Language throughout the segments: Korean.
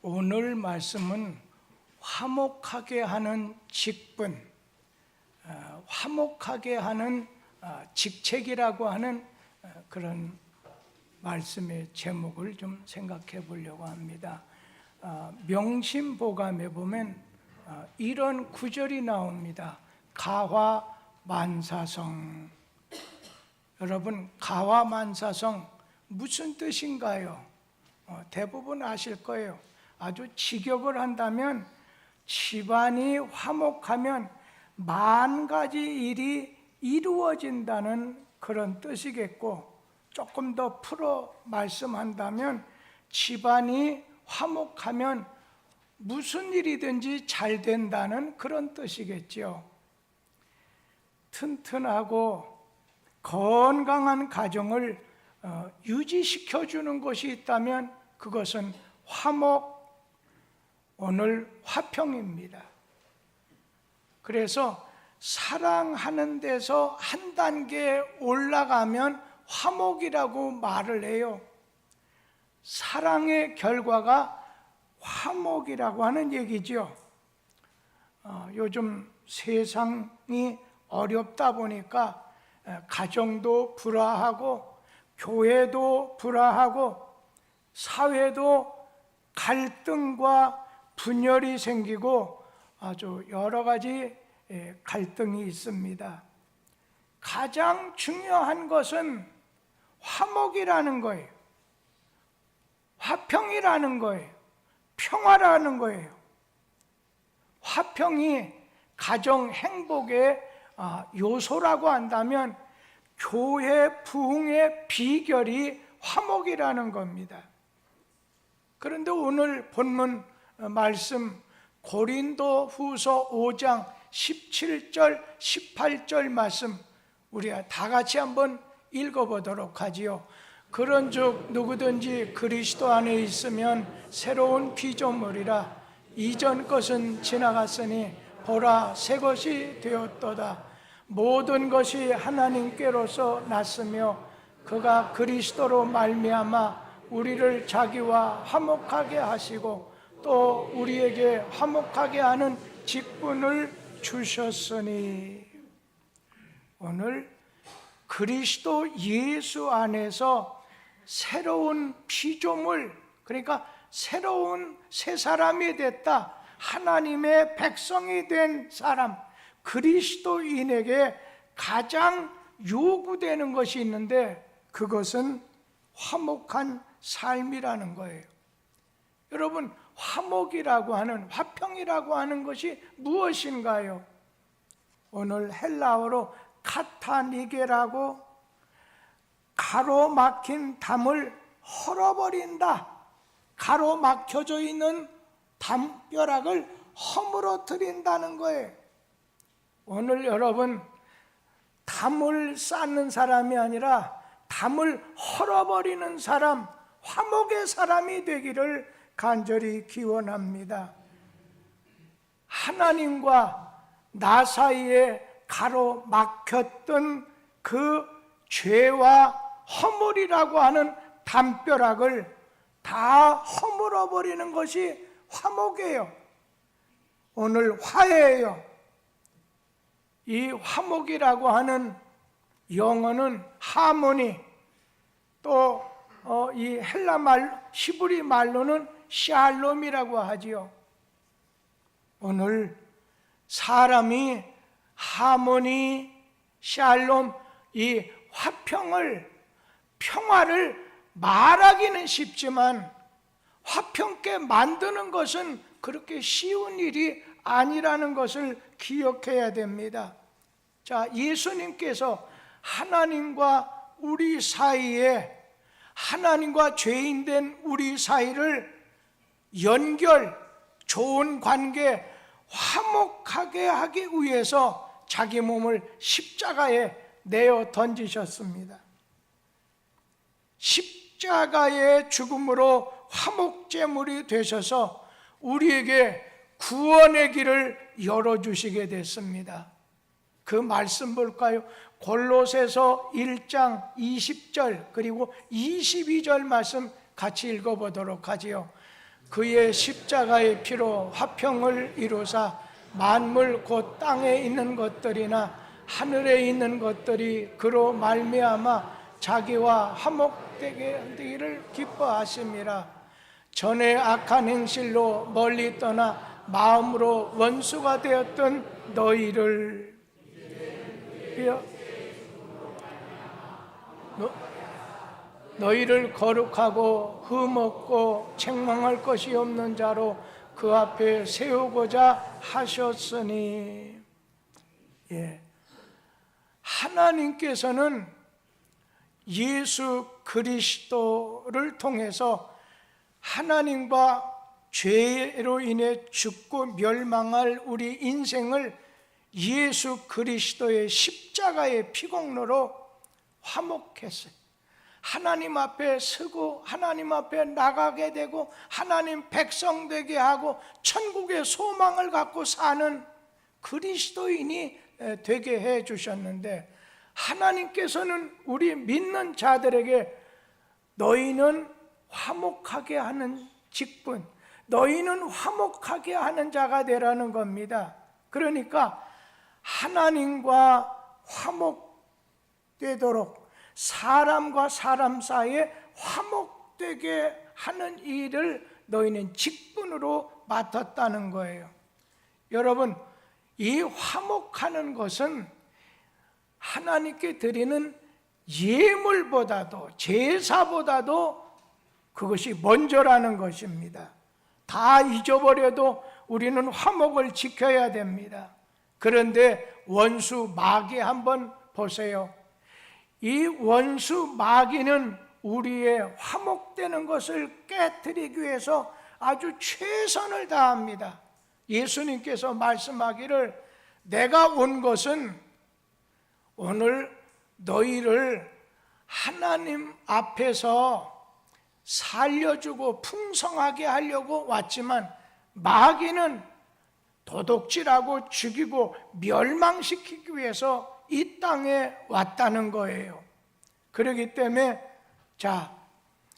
오늘 말씀은 화목하게 하는 직분, 화목하게 하는 직책이라고 하는 그런 말씀의 제목을 좀 생각해 보려고 합니다. 명심보감에 보면 이런 구절이 나옵니다. 가화만사성. 여러분, 가화만사성 무슨 뜻인가요? 대부분 아실 거예요. 아주 직역을 한다면 집안이 화목하면 만 가지 일이 이루어진다는 그런 뜻이겠고, 조금 더 풀어 말씀한다면 집안이 화목하면 무슨 일이든지 잘 된다는 그런 뜻이겠죠. 튼튼하고 건강한 가정을 유지시켜 주는 것이 있다면 그것은 화목, 오늘 화평입니다. 그래서 사랑하는 데서 한 단계 올라가면 화목이라고 말을 해요. 사랑의 결과가 화목이라고 하는 얘기죠. 요즘 세상이 어렵다 보니까 가정도 불화하고 교회도 불화하고 사회도 갈등과 분열이 생기고 아주 여러 가지 갈등이 있습니다. 가장 중요한 것은 화목이라는 거예요. 화평이라는 거예요. 평화라는 거예요. 화평이 가정 행복의 요소라고 한다면 교회 부흥의 비결이 화목이라는 겁니다. 그런데 오늘 본문 말씀 고린도 후서 5장 17절 18절 말씀 우리가 다 같이 한번 읽어보도록 하지요. 그런즉 누구든지 그리스도 안에 있으면 새로운 피조물이라. 이전 것은 지나갔으니 보라 새 것이 되었도다. 모든 것이 하나님께로서 났으며 그가 그리스도로 말미암아 우리를 자기와 화목하게 하시고 또 우리에게 화목하게 하는 직분을 주셨으니. 오늘 그리스도 예수 안에서 새로운 피조물, 그러니까 새로운 새 사람이 됐다, 하나님의 백성이 된 사람, 그리스도인에게 가장 요구되는 것이 있는데 그것은 화목한 삶이라는 거예요. 여러분, 화목이라고 하는, 화평이라고 하는 것이 무엇인가요? 오늘 헬라어로 카타니게라고 가로막힌 담을 헐어버린다, 가로막혀져 있는 담벼락을 허물어뜨린다는 거예요. 오늘 여러분, 담을 쌓는 사람이 아니라 담을 헐어버리는 사람, 화목의 사람이 되기를 간절히 기원합니다. 하나님과 나 사이에 가로막혔던 그 죄와 허물이라고 하는 담벼락을 다 허물어버리는 것이 화목이에요. 오늘 화해예요. 이 화목이라고 하는 영어는 하모니, 또 이 헬라 말, 히브리 말로는 샬롬이라고 하지요. 오늘 사람이 하모니, 샬롬, 이 화평을, 평화를 말하기는 쉽지만 화평케 만드는 것은 그렇게 쉬운 일이 아니라는 것을 기억해야 됩니다. 자, 예수님께서 하나님과 우리 사이에, 하나님과 죄인된 우리 사이를 연결, 좋은 관계, 화목하게 하기 위해서 자기 몸을 십자가에 내어 던지셨습니다. 십자가의 죽음으로 화목제물이 되셔서 우리에게 구원의 길을 열어주시게 됐습니다. 그 말씀 볼까요? 골로새서 1장 20절 그리고 22절 말씀 같이 읽어보도록 하지요. 그의 십자가의 피로 화평을 이루사 만물 곧 땅에 있는 것들이나 하늘에 있는 것들이 그로 말미암아 자기와 화목되게 하기를 기뻐하심이라. 전에 악한 행실로 멀리 떠나 마음으로 원수가 되었던 너희를 너희를 거룩하고 흠없고 책망할 것이 없는 자로 그 앞에 세우고자 하셨으니. 하나님께서는 예수 그리스도를 통해서 하나님과 죄로 인해 죽고 멸망할 우리 인생을 예수 그리스도의 십자가의 피공로로 화목했어요. 하나님 앞에 서고 하나님 앞에 나가게 되고 하나님 백성 되게 하고 천국의 소망을 갖고 사는 그리스도인이 되게 해 주셨는데, 하나님께서는 우리 믿는 자들에게 너희는 화목하게 하는 직분, 너희는 화목하게 하는 자가 되라는 겁니다. 그러니까 하나님과 화목되도록, 사람과 사람 사이에 화목되게 하는 일을 너희는 직분으로 맡았다는 거예요. 여러분, 이 화목하는 것은 하나님께 드리는 예물보다도, 제사보다도 그것이 먼저라는 것입니다. 다 잊어버려도 우리는 화목을 지켜야 됩니다. 그런데 원수 마귀 한번 보세요. 이 원수 마귀는 우리의 화목되는 것을 깨뜨리기 위해서 아주 최선을 다합니다. 예수님께서 말씀하기를 내가 온 것은 오늘 너희를 하나님 앞에서 살려주고 풍성하게 하려고 왔지만 마귀는 도둑질하고 죽이고 멸망시키기 위해서 이 땅에 왔다는 거예요. 그렇기 때문에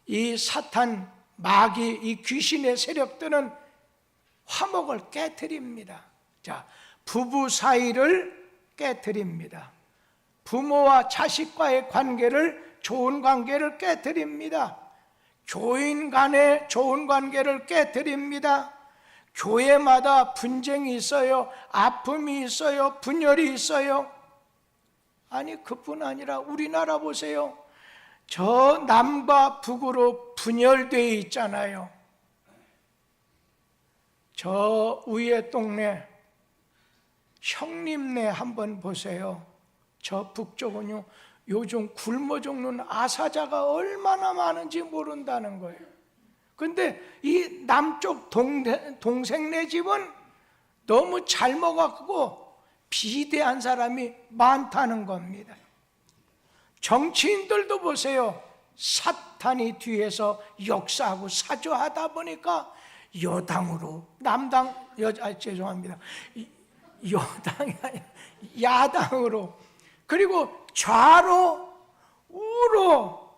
이 사탄, 마귀, 이 귀신의 세력들은 화목을 깨트립니다. 부부 사이를 깨트립니다. 부모와 자식과의 관계를, 좋은 관계를 깨트립니다. 교인 간의 좋은 관계를 깨트립니다. 교회마다 분쟁이 있어요. 아픔이 있어요. 분열이 있어요. 아니, 그뿐 아니라 우리나라 보세요. 저 남과 북으로 분열되어 있잖아요. 저 위에 동네 형님네 한번 보세요. 저 북쪽은요, 요즘 굶어 죽는 아사자가 얼마나 많은지 모른다는 거예요. 근데 이 남쪽 동생네 집은 너무 잘 먹었고 비대한 사람이 많다는 겁니다. 정치인들도 보세요. 사탄이 뒤에서 역사하고 사주하다 보니까 여당으로, 죄송합니다. 여당이 아니라 야당으로, 그리고 좌로 우로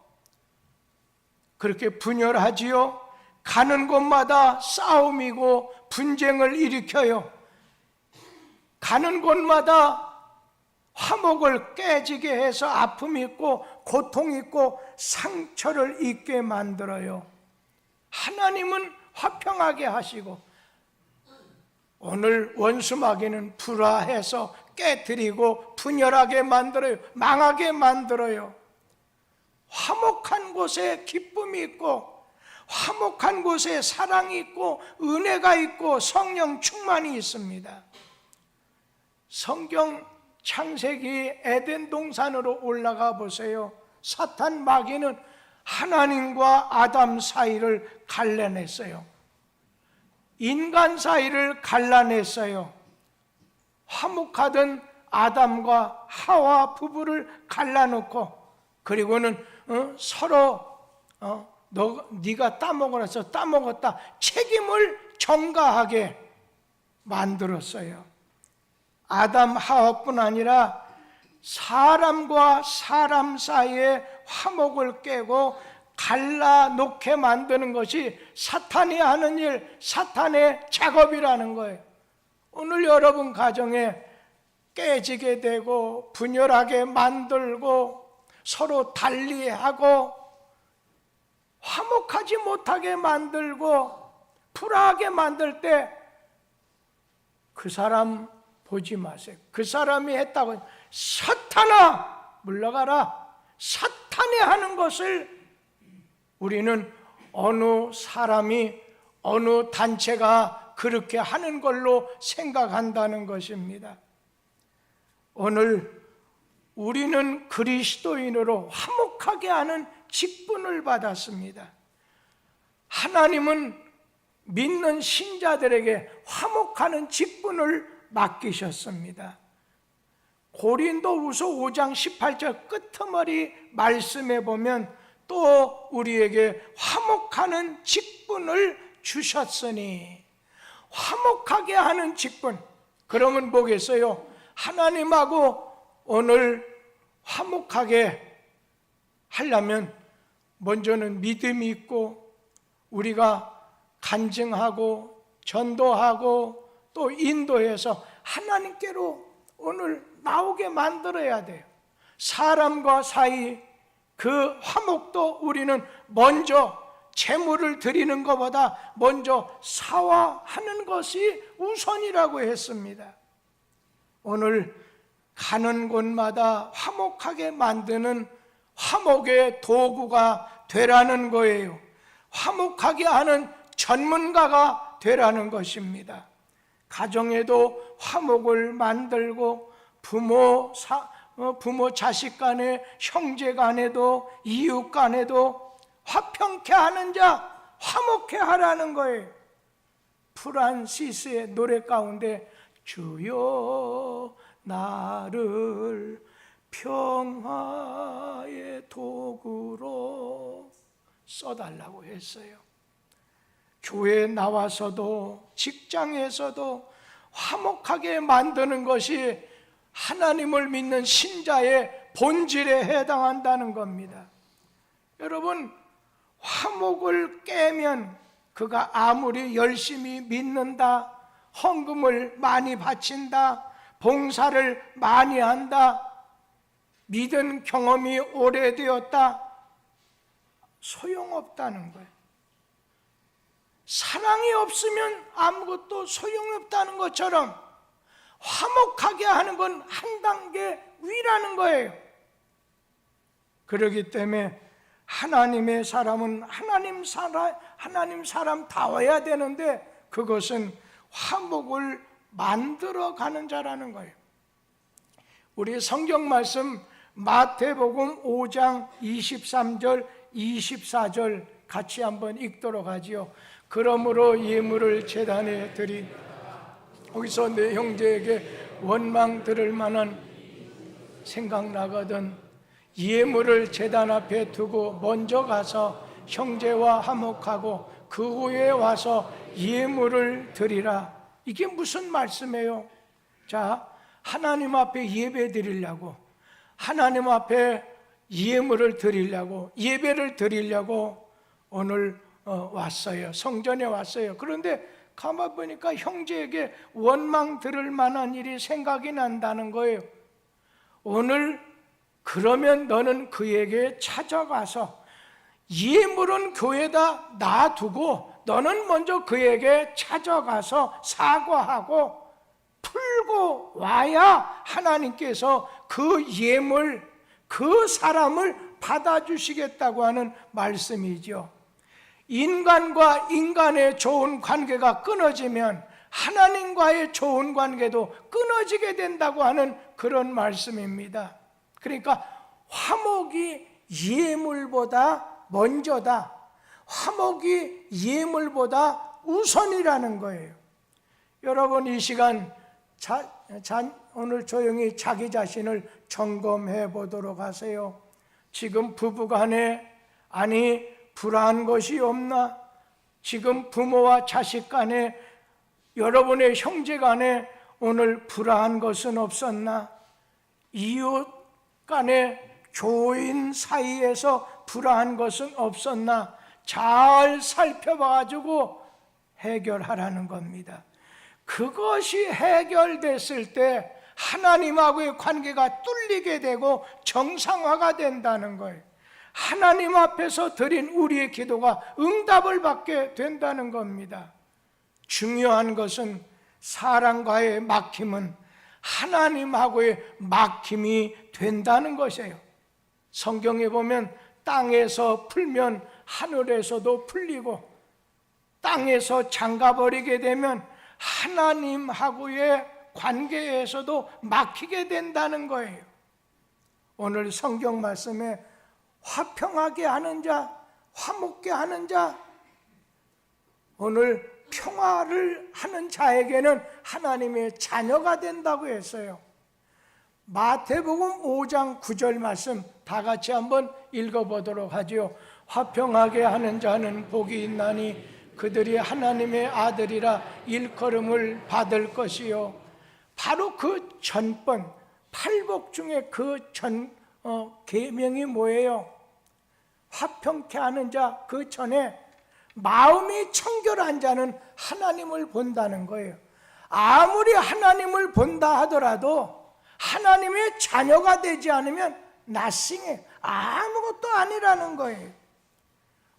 그렇게 분열하지요. 가는 곳마다 싸움이고 분쟁을 일으켜요. 가는 곳마다 화목을 깨지게 해서 아픔이 있고 고통이 있고 상처를 입게 만들어요. 하나님은 화평하게 하시고 오늘 원수 마귀는 불화해서 깨뜨리고 분열하게 만들어요. 망하게 만들어요. 화목한 곳에 기쁨이 있고 화목한 곳에 사랑이 있고 은혜가 있고 성령 충만이 있습니다. 성경 창세기 에덴 동산으로 올라가 보세요. 사탄 마귀는 하나님과 아담 사이를 갈라냈어요. 인간 사이를 갈라냈어요. 화목하던 아담과 하와 부부를 갈라놓고, 그리고는 서로 네가 따먹어서 따먹었다 책임을 전가하게 만들었어요. 아담 하와뿐 아니라 사람과 사람 사이에 화목을 깨고 갈라놓게 만드는 것이 사탄이 하는 일, 사탄의 작업이라는 거예요. 오늘 여러분 가정에 깨지게 되고 분열하게 만들고 서로 달리하고 화목하지 못하게 만들고 불화하게 만들 때 그 사람 보지 마세요. 그 사람이 했다고 사탄아 물러가라. 사탄이 하는 것을 우리는 어느 사람이 어느 단체가 그렇게 하는 걸로 생각한다는 것입니다. 오늘 우리는 그리스도인으로 화목하게 하는 직분을 받았습니다. 하나님은 믿는 신자들에게 화목하는 직분을 맡기셨습니다. 고린도후서 5장 18절 끄트머리 말씀에 보면 또 우리에게 화목하는 직분을 주셨으니, 화목하게 하는 직분, 그러면 뭐겠어요? 하나님하고 오늘 화목하게 하려면 먼저는 믿음이 있고 우리가 간증하고 전도하고 또 인도해서 하나님께로 오늘 나오게 만들어야 돼요. 사람과 사이 그 화목도 우리는 먼저 제물을 드리는 것보다 먼저 사화하는 것이 우선이라고 했습니다. 오늘 가는 곳마다 화목하게 만드는 화목의 도구가 되라는 거예요. 화목하게 하는 전문가가 되라는 것입니다. 가정에도 화목을 만들고 부모 자식 간에, 형제 간에도, 이웃 간에도 화평케 하는 자, 화목케 하라는 거예요. 프란시스의 노래 가운데 주여 나를 평화의 도구로 써달라고 했어요. 교회에 나와서도 직장에서도 화목하게 만드는 것이 하나님을 믿는 신자의 본질에 해당한다는 겁니다. 여러분, 화목을 깨면 그가 아무리 열심히 믿는다, 헌금을 많이 바친다, 봉사를 많이 한다, 믿은 경험이 오래되었다, 소용없다는 거예요. 사랑이 없으면 아무것도 소용이 없다는 것처럼 화목하게 하는 건 한 단계 위라는 거예요. 그렇기 때문에 하나님의 사람은 하나님 사람다워야 되는데 그것은 화목을 만들어가는 자라는 거예요. 우리 성경 말씀 마태복음 5장 23절 24절 같이 한번 읽도록 하지요. 그러므로 예물을 제단에 드린, 거기서 내 형제에게 원망 들을 만한 생각나거든 예물을 제단 앞에 두고 먼저 가서 형제와 화목하고 그 후에 와서 예물을 드리라. 이게 무슨 말씀이에요? 자, 하나님 앞에 예배 드리려고, 하나님 앞에 예물을 드리려고, 예배를 드리려고 오늘 왔어요. 성전에 왔어요. 그런데 가만 보니까 형제에게 원망 들을 만한 일이 생각이 난다는 거예요. 오늘 그러면 너는 그에게 찾아가서 예물은 교회에다 놔두고 너는 먼저 그에게 찾아가서 사과하고 풀고 와야 하나님께서 그 예물, 그 사람을 받아주시겠다고 하는 말씀이죠. 인간과 인간의 좋은 관계가 끊어지면 하나님과의 좋은 관계도 끊어지게 된다고 하는 그런 말씀입니다. 그러니까 화목이 예물보다 먼저다, 화목이 예물보다 우선이라는 거예요. 여러분, 이 시간 오늘 조용히 자기 자신을 점검해 보도록 하세요. 지금 부부간에 불화한 것이 없나? 지금 부모와 자식 간에, 여러분의 형제 간에 오늘 불화한 것은 없었나? 이웃 간에, 교인 사이에서 불화한 것은 없었나 잘 살펴봐가지고 해결하라는 겁니다. 그것이 해결됐을 때 하나님하고의 관계가 뚫리게 되고 정상화가 된다는 거예요. 하나님 앞에서 드린 우리의 기도가 응답을 받게 된다는 겁니다. 중요한 것은 사람과의 막힘은 하나님하고의 막힘이 된다는 것이에요. 성경에 보면 땅에서 풀면 하늘에서도 풀리고, 땅에서 잠가버리게 되면 하나님하고의 관계에서도 막히게 된다는 거예요. 오늘 성경 말씀에 화평하게 하는 자, 화목게 하는 자, 오늘 평화를 하는 자에게는 하나님의 자녀가 된다고 했어요. 마태복음 5장 9절 말씀 다 같이 한번 읽어보도록 하죠. 화평하게 하는 자는 복이 있나니 그들이 하나님의 아들이라 일컬음을 받을 것이요. 바로 그 전번 팔복 중에 그 계명이 뭐예요? 화평케 하는 자, 그 전에 마음이 청결한 자는 하나님을 본다는 거예요. 아무리 하나님을 본다 하더라도 하나님의 자녀가 되지 않으면 nothing해, 아무것도 아니라는 거예요.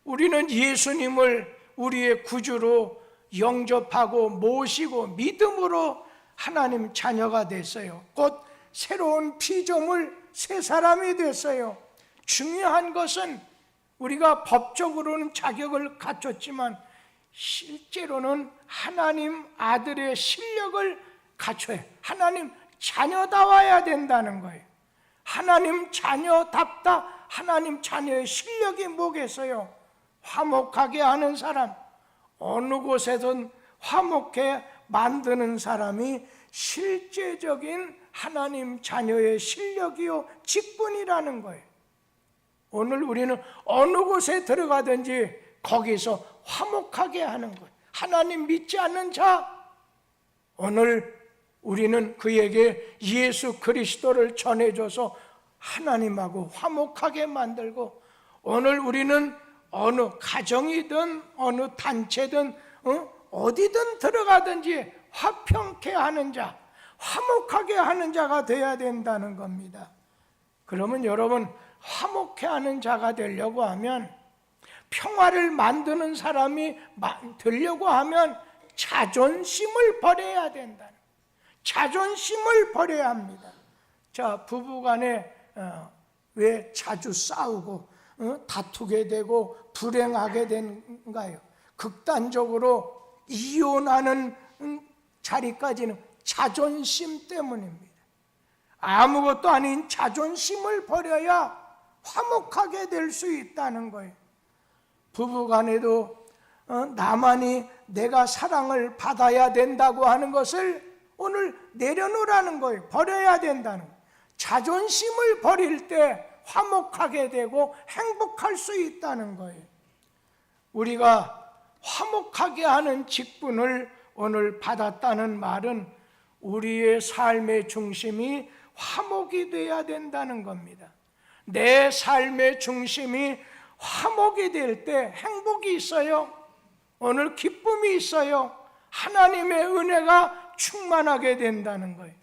우리는 예수님을 우리의 구주로 영접하고 모시고 믿음으로 하나님 자녀가 됐어요. 곧 새로운 피조물, 새 사람이 됐어요. 중요한 것은 우리가 법적으로는 자격을 갖췄지만 실제로는 하나님 아들의 실력을 갖춰야, 하나님 자녀다워야 된다는 거예요. 하나님 자녀답다, 하나님 자녀의 실력이 뭐겠어요? 화목하게 하는 사람, 어느 곳에든 화목해 만드는 사람이 실제적인 하나님 자녀의 실력이요 직분이라는 거예요. 오늘 우리는 어느 곳에 들어가든지 거기서 화목하게 하는 거예요. 하나님 믿지 않는 자, 오늘 우리는 그에게 예수 그리스도를 전해줘서 하나님하고 화목하게 만들고, 오늘 우리는 어느 가정이든 어느 단체든 어디든 들어가든지 화평케 하는 자, 화목하게 하는 자가 되어야 된다는 겁니다. 그러면 여러분, 화목케 하는 자가 되려고 하면, 평화를 만드는 사람이 되려고 하면 자존심을 버려야 된다는, 자존심을 버려야 합니다. 자, 부부간에 왜 자주 싸우고 다투게 되고 불행하게 된가요? 극단적으로 이혼하는 자리까지는 자존심 때문입니다. 아무것도 아닌 자존심을 버려야 화목하게 될 수 있다는 거예요. 부부간에도 나만이 내가 사랑을 받아야 된다고 하는 것을 오늘 내려놓으라는 거예요. 버려야 된다는 거예요. 자존심을 버릴 때 화목하게 되고 행복할 수 있다는 거예요. 우리가 화목하게 하는 직분을 오늘 받았다는 말은 우리의 삶의 중심이 화목이 돼야 된다는 겁니다. 내 삶의 중심이 화목이 될 때 행복이 있어요. 오늘 기쁨이 있어요. 하나님의 은혜가 충만하게 된다는 거예요.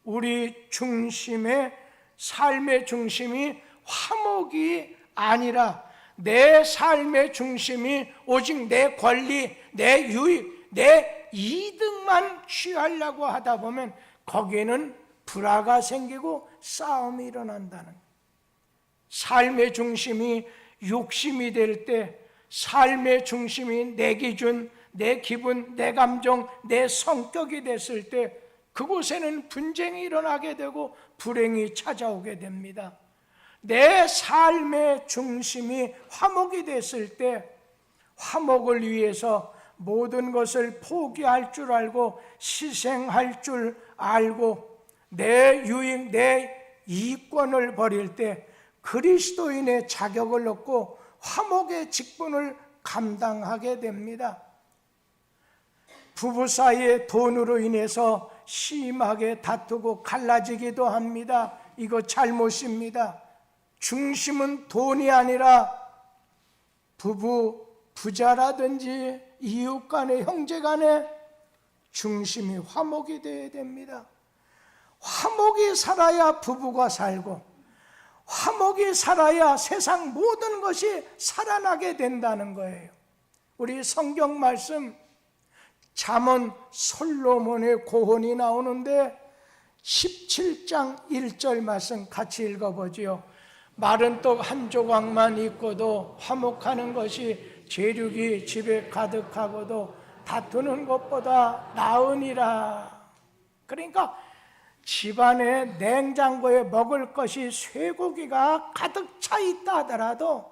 우리 중심의 삶의 중심이 화목이 아니라 내 삶의 중심이 오직 내 권리, 내 유익, 내 이득만 취하려고 하다 보면 거기에는 불화가 생기고 싸움이 일어난다는 거예요. 삶의 중심이 욕심이 될 때, 삶의 중심이 내 기준, 내 기분, 내 감정, 내 성격이 됐을 때 그곳에는 분쟁이 일어나게 되고 불행이 찾아오게 됩니다. 내 삶의 중심이 화목이 됐을 때 화목을 위해서 모든 것을 포기할 줄 알고 희생할 줄 알고 내 유익, 내 이권을 버릴 때 그리스도인의 자격을 얻고 화목의 직분을 감당하게 됩니다. 부부 사이에 돈으로 인해서 심하게 다투고 갈라지기도 합니다. 이거 잘못입니다. 중심은 돈이 아니라 부부, 부자라든지 이웃 간에, 형제 간에 중심이 화목이 되어야 됩니다. 화목이 살아야 부부가 살고, 화목이 살아야 세상 모든 것이 살아나게 된다는 거예요. 우리 성경 말씀 잠언 솔로몬의 고혼이 나오는데 17장 1절 말씀 같이 읽어보지요. 마른 떡 한 조각만 있고도 화목하는 것이 재륙이 집에 가득하고도 다투는 것보다 나으니라. 그러니까 집안에 냉장고에 먹을 것이 쇠고기가 가득 차 있다 하더라도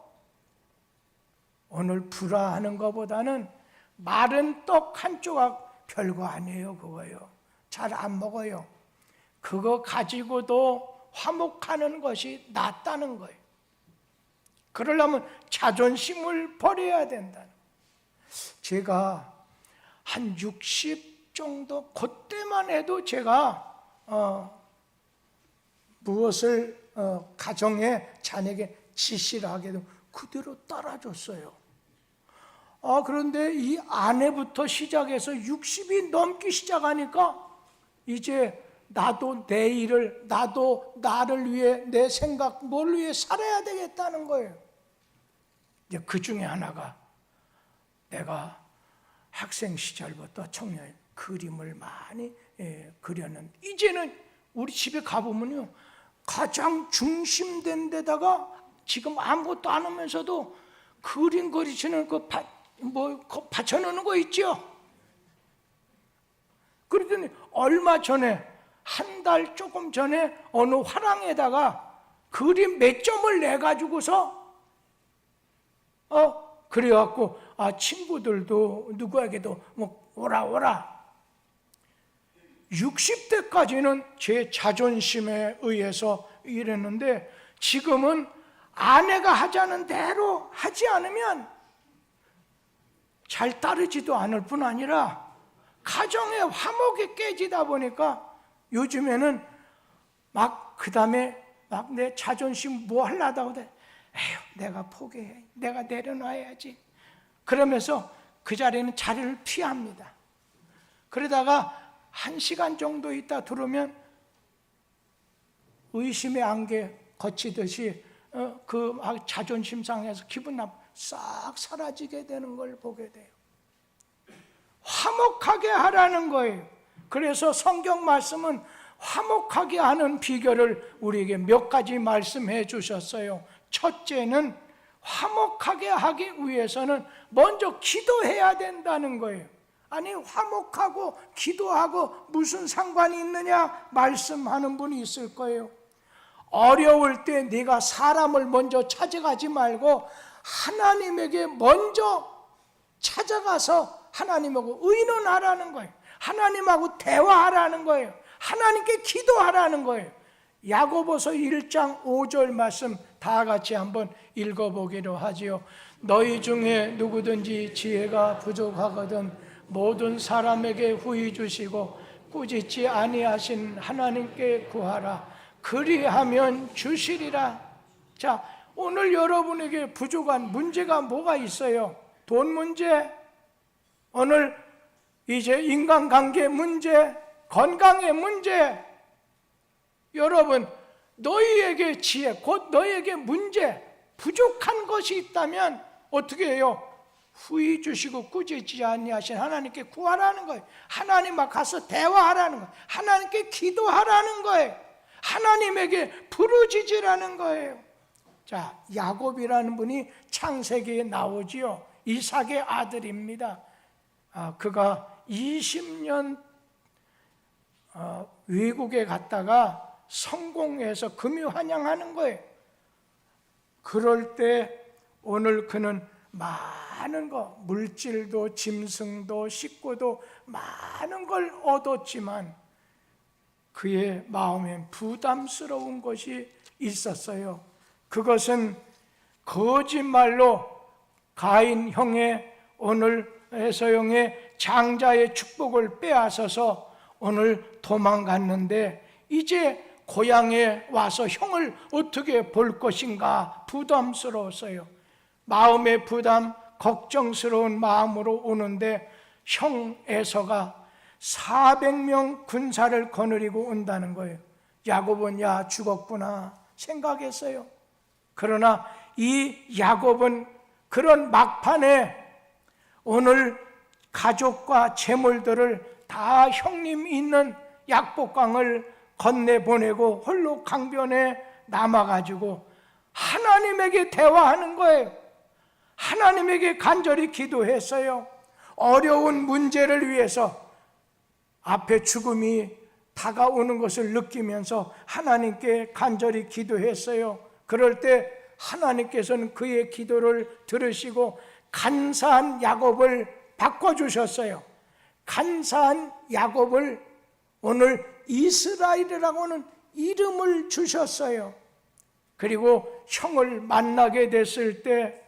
오늘 불화하는 것보다는 마른 떡 한 조각 별거 아니에요. 그거요. 잘 안 먹어요. 그거 가지고도 화목하는 것이 낫다는 거예요. 그러려면 자존심을 버려야 된다는 거예요. 제가 한 60 정도 그때만 해도 제가 무엇을 가정에 자녀에게 지시를 하게 되면 그대로 따라줬어요. 그런데 이 아내부터 시작해서 60이 넘기 시작하니까 이제 나도 내 일을, 나도 나를 위해, 내 생각, 뭘 위해 살아야 되겠다는 거예요. 이제 그 중에 하나가 내가 학생 시절부터 청년 그림을 많이 그렸는데 이제는 우리 집에 가보면요, 가장 중심된 데다가 지금 아무것도 안 하면서도 그림 그리시는 그 받쳐놓는 거 있죠? 그러더니 얼마 전에, 한 달 조금 전에 어느 화랑에다가 그림 몇 점을 내가지고서 그래갖고 친구들도 누구에게도 뭐 오라 60대까지는 제 자존심에 의해서 이랬는데 지금은 아내가 하자는 대로 하지 않으면 잘 따르지도 않을 뿐 아니라 가정의 화목이 깨지다 보니까 요즘에는 막 그 다음에 막 내 자존심 뭐 하려다 하다 에휴 내가 포기해, 내가 내려놔야지 그러면서 그 자리에는 자리를 피합니다. 그러다가 1시간 정도 있다 들어오면 의심의 안개 거치듯이 그 자존심 상해서 기분 싹 사라지게 되는 걸 보게 돼요. 화목하게 하라는 거예요. 그래서 성경 말씀은 화목하게 하는 비결을 우리에게 몇 가지 말씀해 주셨어요. 첫째는 화목하게 하기 위해서는 먼저 기도해야 된다는 거예요. 아니 화목하고 기도하고 무슨 상관이 있느냐 말씀하는 분이 있을 거예요. 어려울 때 네가 사람을 먼저 찾아가지 말고 하나님에게 먼저 찾아가서 하나님하고 의논하라는 거예요. 하나님하고 대화하라는 거예요. 하나님께 기도하라는 거예요. 야고보서 1장 5절 말씀 다 같이 한번 읽어보기로 하지요. 너희 중에 누구든지 지혜가 부족하거든 모든 사람에게 후히 주시고 꾸짖지 아니하신 하나님께 구하라. 그리하면 주시리라. 자, 오늘 여러분에게 부족한 문제가 뭐가 있어요? 돈 문제, 오늘 이제 인간관계 문제, 건강의 문제. 여러분, 너희에게 지혜, 곧 너희에게 문제, 부족한 것이 있다면 어떻게 해요? 후히 주시고 꾸짖지 아니하신 하나님께 구하라는 거예요. 하나님과 가서 대화하라는 거예요. 하나님께 기도하라는 거예요. 하나님에게 부르짖으라는 거예요. 자, 야곱이라는 분이 창세기에 나오지요. 이삭의 아들입니다. 그가 20년 외국에 갔다가 성공해서 금유환영하는 거예요. 그럴 때 오늘 그는 많은 거, 물질도 짐승도 식구도 많은 걸 얻었지만 그의 마음엔 부담스러운 것이 있었어요. 그것은 거짓말로 가인 형의, 오늘 에서 형의 장자의 축복을 빼앗아서 오늘 도망갔는데 이제 고향에 와서 형을 어떻게 볼 것인가 부담스러웠어요. 마음의 부담, 걱정스러운 마음으로 오는데 형 에서가 400명 군사를 거느리고 온다는 거예요. 야곱은 야 죽었구나 생각했어요. 그러나 이 야곱은 그런 막판에 오늘 가족과 재물들을 다 형님 있는 약복강을 건네보내고 홀로 강변에 남아가지고 하나님에게 대화하는 거예요. 하나님에게 간절히 기도했어요. 어려운 문제를 위해서 앞에 죽음이 다가오는 것을 느끼면서 하나님께 간절히 기도했어요. 그럴 때 하나님께서는 그의 기도를 들으시고 간사한 야곱을 바꿔주셨어요. 간사한 야곱을 오늘 이스라엘이라고 하는 이름을 주셨어요. 그리고 형을 만나게 됐을 때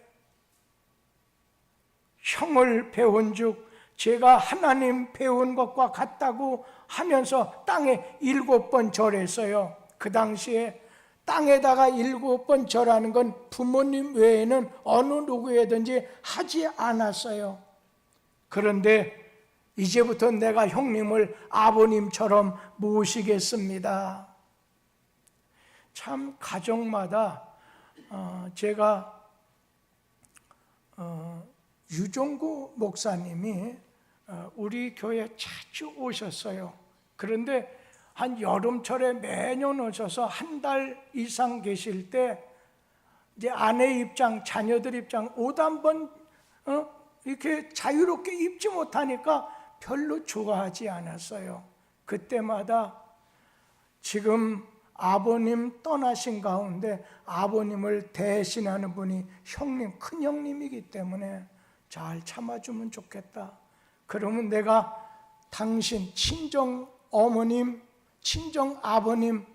형을 배운즉 제가 하나님 배운 것과 같다고 하면서 땅에 7번 절했어요. 그 당시에 땅에다가 7번 절하는 건 부모님 외에는 어느 누구에든지 하지 않았어요. 그런데 이제부터 내가 형님을 아버님처럼 모시겠습니다. 참 가정마다 제가 유종구 목사님이 우리 교회에 자주 오셨어요. 그런데 한 여름철에 매년 오셔서 한 달 이상 계실 때 이제 아내 입장, 자녀들 입장 옷 한 번 이렇게 자유롭게 입지 못하니까 별로 좋아하지 않았어요. 그때마다 지금 아버님 떠나신 가운데 아버님을 대신하는 분이 형님, 큰형님이기 때문에 잘 참아주면 좋겠다. 그러면 내가 당신 친정 어머님, 친정 아버님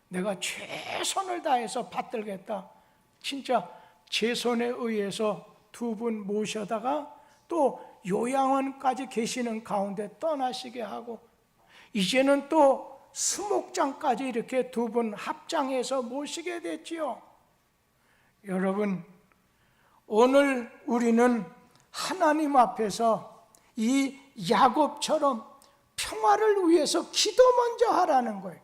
내가 최선을 다해서 받들겠다. 진짜 제 손에 의해서 2분 모셔다가 또 요양원까지 계시는 가운데 떠나시게 하고 이제는 또 수목장까지 이렇게 2분 합장해서 모시게 됐지요. 여러분, 오늘 우리는 하나님 앞에서 이 야곱처럼 평화를 위해서 기도 먼저 하라는 거예요.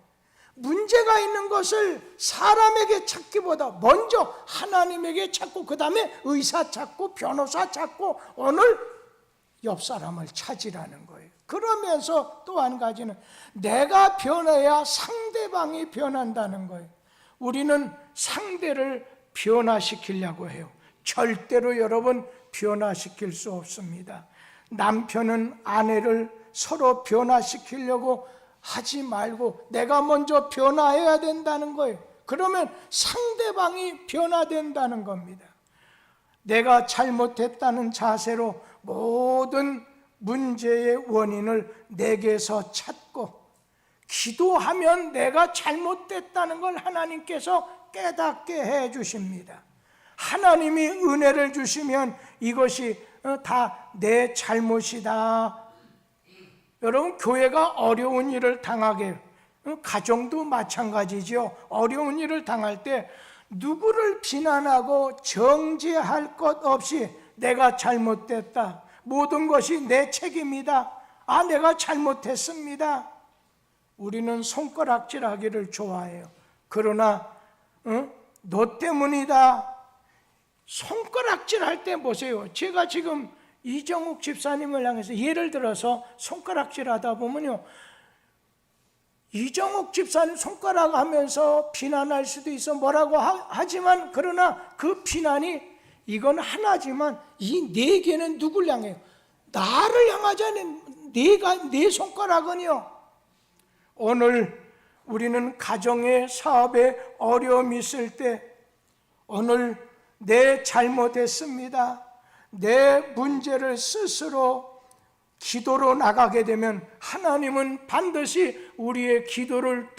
문제가 있는 것을 사람에게 찾기보다 먼저 하나님에게 찾고 그 다음에 의사 찾고 변호사 찾고 오늘 옆 사람을 찾으라는 거예요. 그러면서 또 한 가지는 내가 변해야 상대방이 변한다는 거예요. 우리는 상대를 변화시키려고 해요. 절대로 여러분 변화시킬 수 없습니다. 남편은 아내를 서로 변화시키려고 하지 말고 내가 먼저 변화해야 된다는 거예요. 그러면 상대방이 변화된다는 겁니다. 내가 잘못했다는 자세로 모든 문제의 원인을 내게서 찾고 기도하면 내가 잘못됐다는 걸 하나님께서 깨닫게 해 주십니다. 하나님이 은혜를 주시면 이것이 다 내 잘못이다. 여러분, 교회가 어려운 일을 당하게, 가정도 마찬가지죠. 어려운 일을 당할 때 누구를 비난하고 정죄할 것 없이 내가 잘못됐다. 모든 것이 내 책임이다. 내가 잘못했습니다. 우리는 손가락질하기를 좋아해요. 그러나 너 때문이다. 손가락질할 때 보세요. 제가 지금 이정욱 집사님을 향해서 예를 들어서 손가락질하다 보면요, 이정욱 집사님 손가락 하면서 비난할 수도 있어 뭐라고 하지만 그러나 그 비난이 이건 하나지만 이 네 개는 누굴 향해요? 나를 향하자니 내 손가락은요. 오늘 우리는 가정의 사업에 어려움이 있을 때 오늘 내 잘못했습니다. 내 문제를 스스로 기도로 나가게 되면 하나님은 반드시 우리의 기도를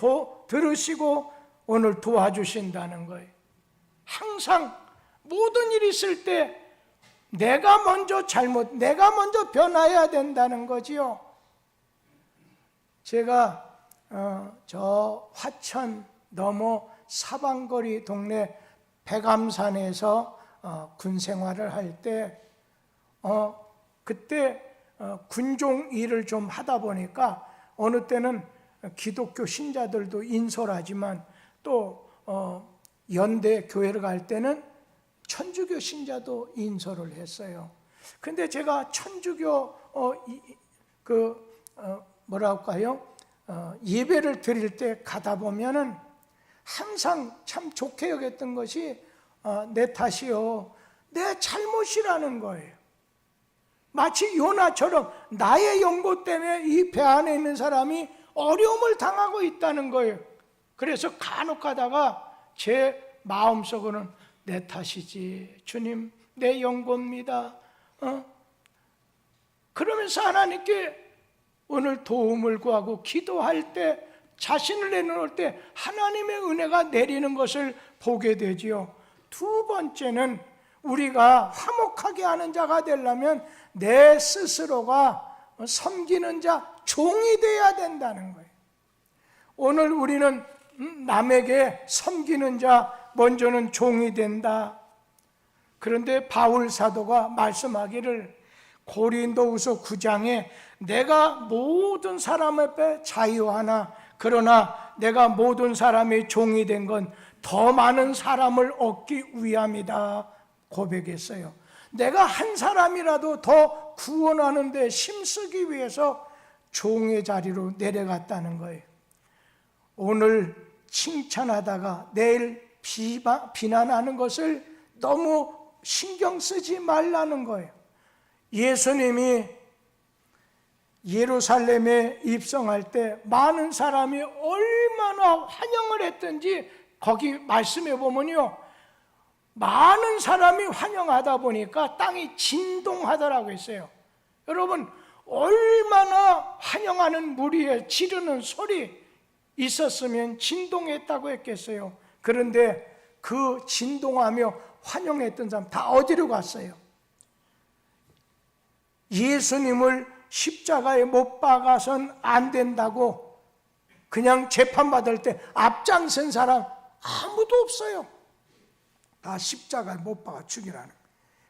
들으시고 오늘 도와주신다는 거예요. 항상 모든 일이 있을 때 내가 먼저 내가 먼저 변화해야 된다는 거지요. 제가 저 화천 너무 사방거리 동네 백암산에서 군 생활을 할 때 그때 군종 일을 좀 하다 보니까 어느 때는 기독교 신자들도 인솔하지만 또 연대 교회를 갈 때는 천주교 신자도 인솔을 했어요. 근데 제가 천주교 예배를 드릴 때 가다 보면은 항상 참 좋게 여겼던 것이 내 탓이요, 내 잘못이라는 거예요. 마치 요나처럼 나의 연고 때문에 이 배 안에 있는 사람이 어려움을 당하고 있다는 거예요. 그래서 간혹 가다가 제 마음속으로는 내 탓이지, 주님 내 연고입니다. 그러면서 하나님께 오늘 도움을 구하고 기도할 때, 자신을 내놓을 때 하나님의 은혜가 내리는 것을 보게 되지요. 두 번째는 우리가 화목하게 하는 자가 되려면 내 스스로가 섬기는 자, 종이 되어야 된다는 거예요. 오늘 우리는 남에게 섬기는 자, 먼저는 종이 된다. 그런데 바울 사도가 말씀하기를 고린도후서 9장에 내가 모든 사람 앞에 자유하나 그러나 내가 모든 사람의 종이 된 건 더 많은 사람을 얻기 위함이다 고백했어요. 내가 한 사람이라도 더 구원하는 데 힘쓰기 위해서 종의 자리로 내려갔다는 거예요. 오늘 칭찬하다가 내일 비난하는 것을 너무 신경 쓰지 말라는 거예요. 예수님이 예루살렘에 입성할 때 많은 사람이 얼마나 환영을 했던지 거기 말씀해 보면요, 많은 사람이 환영하다 보니까 땅이 진동하더라고 했어요. 여러분, 얼마나 환영하는 무리에 지르는 소리 있었으면 진동했다고 했겠어요. 그런데 그 진동하며 환영했던 사람 다 어디로 갔어요? 예수님을 십자가에 못 박아선 안 된다고 그냥 재판받을 때 앞장선 사람 아무도 없어요. 다 십자가에 못 박아 죽이라는.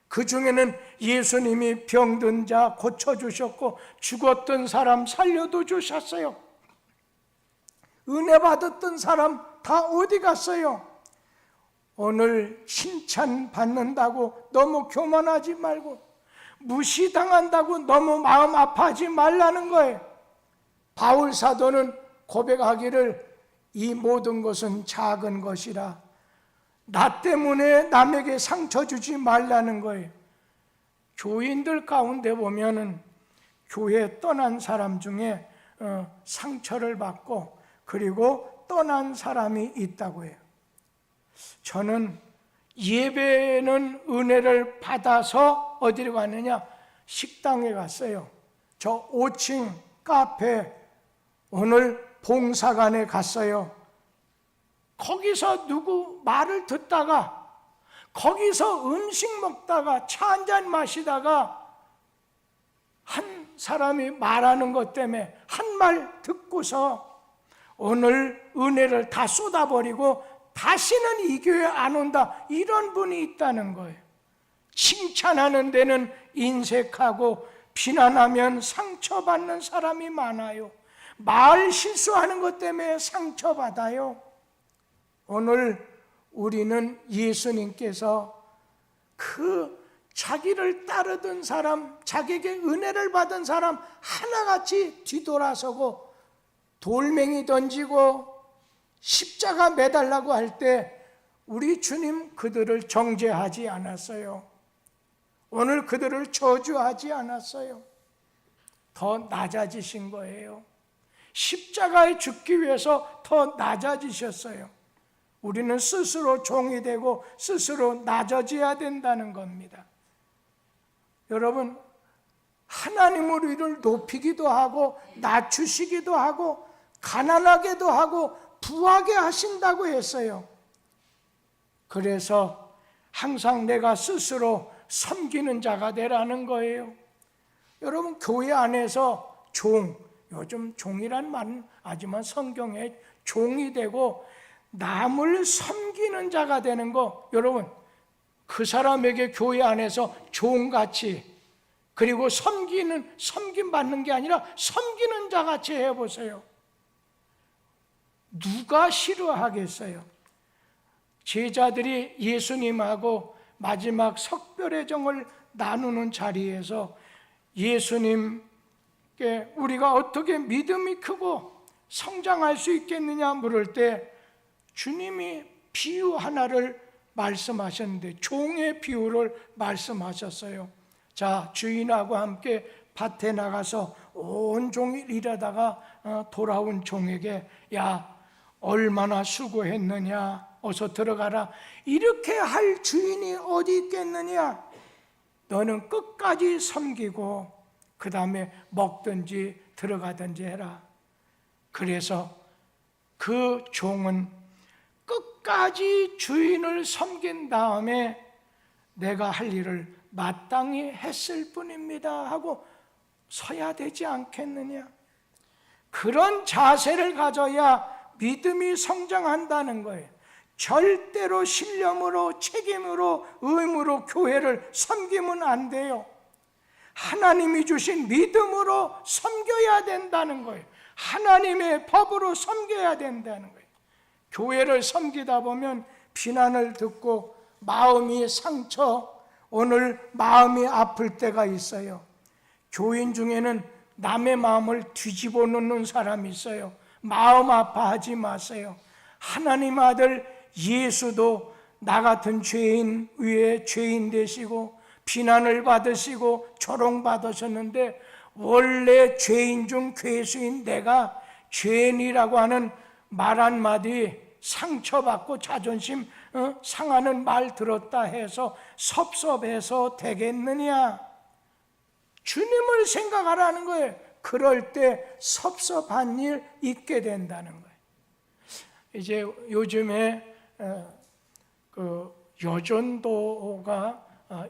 그 중에는 예수님이 병든 자 고쳐주셨고 죽었던 사람 살려도 주셨어요. 은혜 받았던 사람 다 어디 갔어요? 오늘 칭찬 받는다고 너무 교만하지 말고, 무시당한다고 너무 마음 아파하지 말라는 거예요. 바울 사도는 고백하기를 이 모든 것은 작은 것이라, 나 때문에 남에게 상처 주지 말라는 거예요. 교인들 가운데 보면은 교회 떠난 사람 중에 상처를 받고 그리고 떠난 사람이 있다고 해요. 저는 예배는 은혜를 받아서 어디로 갔느냐? 식당에 갔어요. 저 5층 카페 오늘 봉사관에 갔어요. 거기서 누구 말을 듣다가, 거기서 음식 먹다가 차 한잔 마시다가 한 사람이 말하는 것 때문에 한 말 듣고서 오늘 은혜를 다 쏟아버리고 다시는 이 교회 안 온다, 이런 분이 있다는 거예요. 칭찬하는 데는 인색하고 비난하면 상처받는 사람이 많아요. 말 실수하는 것 때문에 상처받아요. 오늘 우리는 예수님께서 그 자기를 따르던 사람, 자기에게 은혜를 받은 사람 하나같이 뒤돌아서고 돌멩이 던지고 십자가 매달라고 할 때 우리 주님 그들을 정죄하지 않았어요. 오늘 그들을 저주하지 않았어요. 더 낮아지신 거예요. 십자가에 죽기 위해서 더 낮아지셨어요. 우리는 스스로 종이 되고 스스로 낮아져야 된다는 겁니다. 여러분, 하나님은 우리를 높이기도 하고 낮추시기도 하고 가난하게도 하고 부하게 하신다고 했어요. 그래서 항상 내가 스스로 섬기는 자가 되라는 거예요. 여러분, 교회 안에서 종, 요즘 종이란 말은 하지만 성경에 종이 되고 남을 섬기는 자가 되는 거, 여러분, 그 사람에게 교회 안에서 종같이, 그리고 섬김받는 게 아니라 섬기는 자같이 해보세요. 누가 싫어하겠어요? 제자들이 예수님하고 마지막 석별의 정을 나누는 자리에서 예수님께 우리가 어떻게 믿음이 크고 성장할 수 있겠느냐 물을 때 주님이 비유 하나를 말씀하셨는데, 종의 비유를 말씀하셨어요. 자, 주인하고 함께 밭에 나가서 온종일 일하다가 돌아온 종에게, 야, 얼마나 수고했느냐, 어서 들어가라, 이렇게 할 주인이 어디 있겠느냐? 너는 끝까지 섬기고 그 다음에 먹든지 들어가든지 해라. 그래서 그 종은 끝까지 주인을 섬긴 다음에 내가 할 일을 마땅히 했을 뿐입니다 하고 서야 되지 않겠느냐? 그런 자세를 가져야 믿음이 성장한다는 거예요. 절대로 신념으로, 책임으로, 의무로 교회를 섬기면 안 돼요. 하나님이 주신 믿음으로 섬겨야 된다는 거예요. 하나님의 법으로 섬겨야 된다는 거예요. 교회를 섬기다 보면 비난을 듣고 마음이 상처, 오늘 마음이 아플 때가 있어요. 교인 중에는 남의 마음을 뒤집어 놓는 사람이 있어요. 마음 아파하지 마세요. 하나님 아들 예수도 나 같은 죄인 위에 죄인 되시고 비난을 받으시고 조롱받으셨는데, 원래 죄인 중 괴수인 내가 죄인이라고 하는 말 한마디, 상처받고 자존심 상하는 말 들었다 해서 섭섭해서 되겠느냐? 주님을 생각하라는 거예요. 그럴 때 섭섭한 일 있게 된다는 거예요. 이제 요즘에 그 여전도가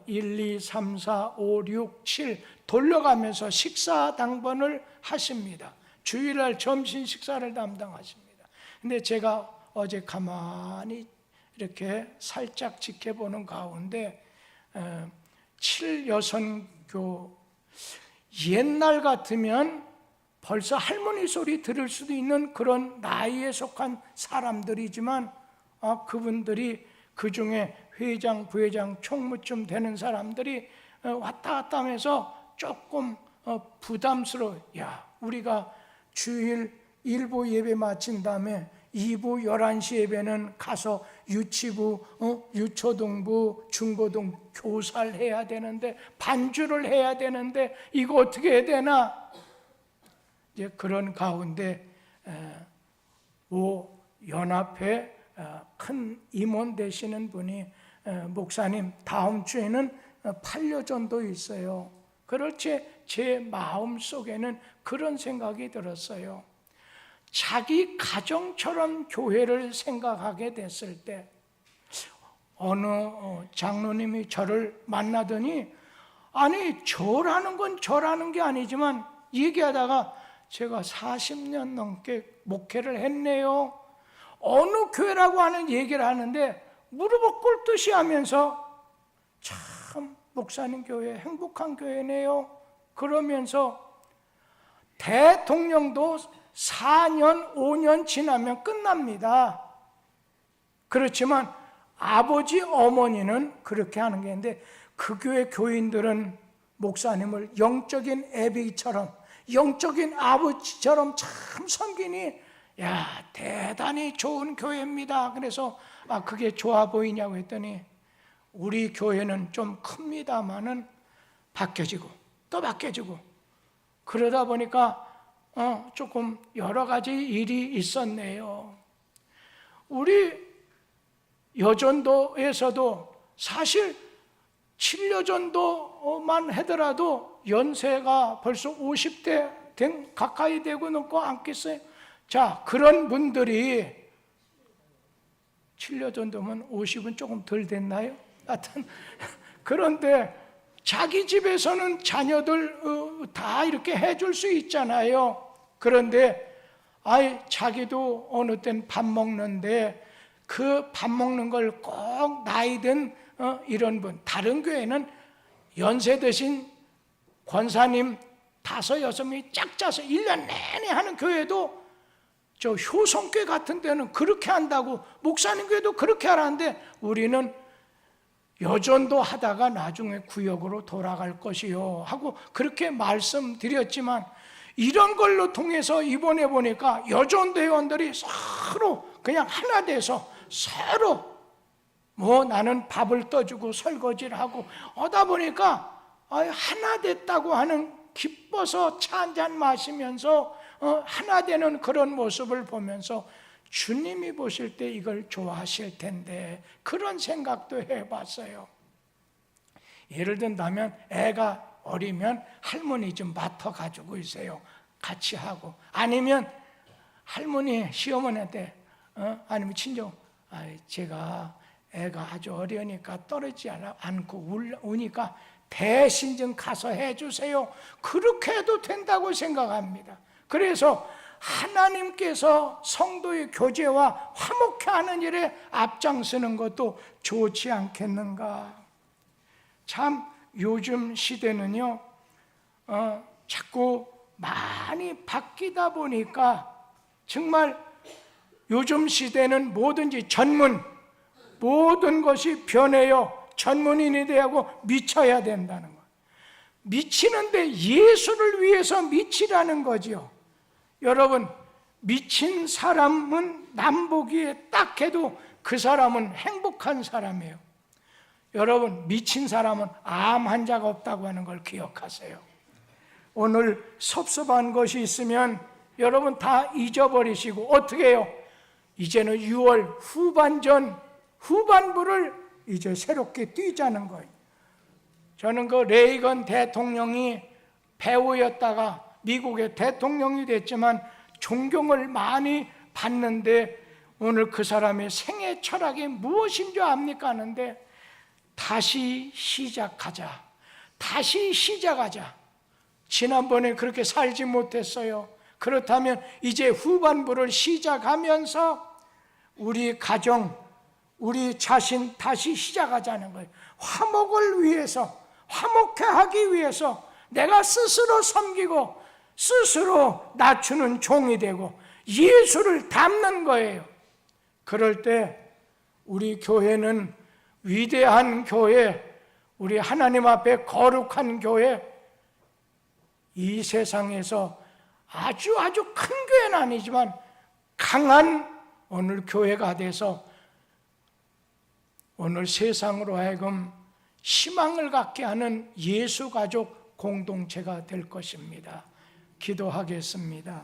1, 2, 3, 4, 5, 6, 7 돌려가면서 식사 당번을 하십니다. 주일날 점심 식사를 담당하십니다. 근데 제가 어제 가만히 이렇게 살짝 지켜보는 가운데 7여선교, 옛날 같으면 벌써 할머니 소리 들을 수도 있는 그런 나이에 속한 사람들이지만, 그분들이 그 중에 회장, 부회장, 총무쯤 되는 사람들이 왔다 갔다 하면서 조금 부담스러워. 야, 우리가 주일 1부 예배 마친 다음에 2부 11시 예배는 가서 유치부, 유초등부, 중고등 교사를 해야 되는데, 반주를 해야 되는데 이거 어떻게 해야 되나? 이제 그런 가운데 연합회 큰 임원 되시는 분이, 목사님 다음 주에는 판려전도 있어요. 그렇지, 제 마음속에는 그런 생각이 들었어요. 자기 가정처럼 교회를 생각하게 됐을 때, 어느 장로님이 저를 만나더니, 아니 저라는 건 저라는 게 아니지만, 얘기하다가 제가 40년 넘게 목회를 했네요. 어느 교회라고 하는 얘기를 하는데 무릎을 꿇듯이 하면서, 참 목사님 교회 행복한 교회네요. 그러면서 대통령도 4년, 5년 지나면 끝납니다. 그렇지만 아버지, 어머니는 그렇게 하는 게 있는데, 그 교회 교인들은 목사님을 영적인 애비처럼, 영적인 아버지처럼 참 섬기니, 야, 대단히 좋은 교회입니다. 그래서 그게 좋아 보이냐고 했더니, 우리 교회는 좀 큽니다마는 바뀌어지고 또 바뀌어지고, 그러다 보니까 조금 여러 가지 일이 있었네요. 우리 여전도에서도 사실 7여전도만 하더라도 연세가 벌써 50대 가까이 되고 넘고 않겠어요? 자, 그런 분들이 7여전도면 50은 조금 덜 됐나요? 하여튼 그런데 자기 집에서는 자녀들 다 이렇게 해줄 수 있잖아요. 그런데 자기도 어느 땐 밥 먹는데 그 밥 먹는 걸 꼭 나이 든 이런 분, 다른 교회는 연세 드신 권사님 5, 6명이 짝 짜서 1년 내내 하는 교회도 저 효성교회 같은 데는 그렇게 한다고, 목사님 교회도 그렇게 하라는데 우리는 여전도 하다가 나중에 구역으로 돌아갈 것이요 하고 그렇게 말씀드렸지만, 이런 걸로 통해서 이번에 보니까 여전도 회원들이 서로 그냥 하나 돼서 서로 나는 밥을 떠주고 설거지를 하고 하다 보니까 하나 됐다고 하는, 기뻐서 차 한잔 마시면서 하나 되는 그런 모습을 보면서 주님이 보실 때 이걸 좋아하실 텐데, 그런 생각도 해봤어요. 예를 든다면 애가 어리면 할머니 좀 맡아가지고 있어요. 같이 하고, 아니면 할머니 시어머니한테 아니면 친정, 제가 애가 아주 어려우니까 떨어지지 않고 우니까 대신 좀 가서 해주세요. 그렇게 해도 된다고 생각합니다. 그래서 하나님께서 성도의 교제와 화목케 하는 일에 앞장서는 것도 좋지 않겠는가. 참 요즘 시대는요, 자꾸 많이 바뀌다 보니까 정말 요즘 시대는 뭐든지 모든 것이 변해요. 전문인이 되고 미쳐야 된다는 거. 미치는데 예수를 위해서 미치라는 거지요. 여러분, 미친 사람은 남 보기에 딱 해도 그 사람은 행복한 사람이에요. 여러분, 미친 사람은 암 환자가 없다고 하는 걸 기억하세요. 오늘 섭섭한 것이 있으면 여러분 다 잊어버리시고 어떻게 해요? 이제는 6월 후반부를 이제 새롭게 뛰자는 거예요. 저는 그 레이건 대통령이 배우였다가 미국의 대통령이 됐지만 존경을 많이 받는데, 오늘 그 사람의 생애 철학이 무엇인 줄 압니까 하는데, 다시 시작하자. 지난번에 그렇게 살지 못했어요. 그렇다면 이제 후반부를 시작하면서 우리 가정, 우리 자신 다시 시작하자는 거예요. 화목을 위해서, 화목케 하기 위해서 내가 스스로 섬기고 스스로 낮추는 종이 되고 예수를 닮는 거예요. 그럴 때 우리 교회는 위대한 교회, 우리 하나님 앞에 거룩한 교회, 이 세상에서 아주 큰 교회는 아니지만 강한 오늘 교회가 돼서 오늘 세상으로 하여금 희망을 갖게 하는 예수 가족 공동체가 될 것입니다. 기도하겠습니다.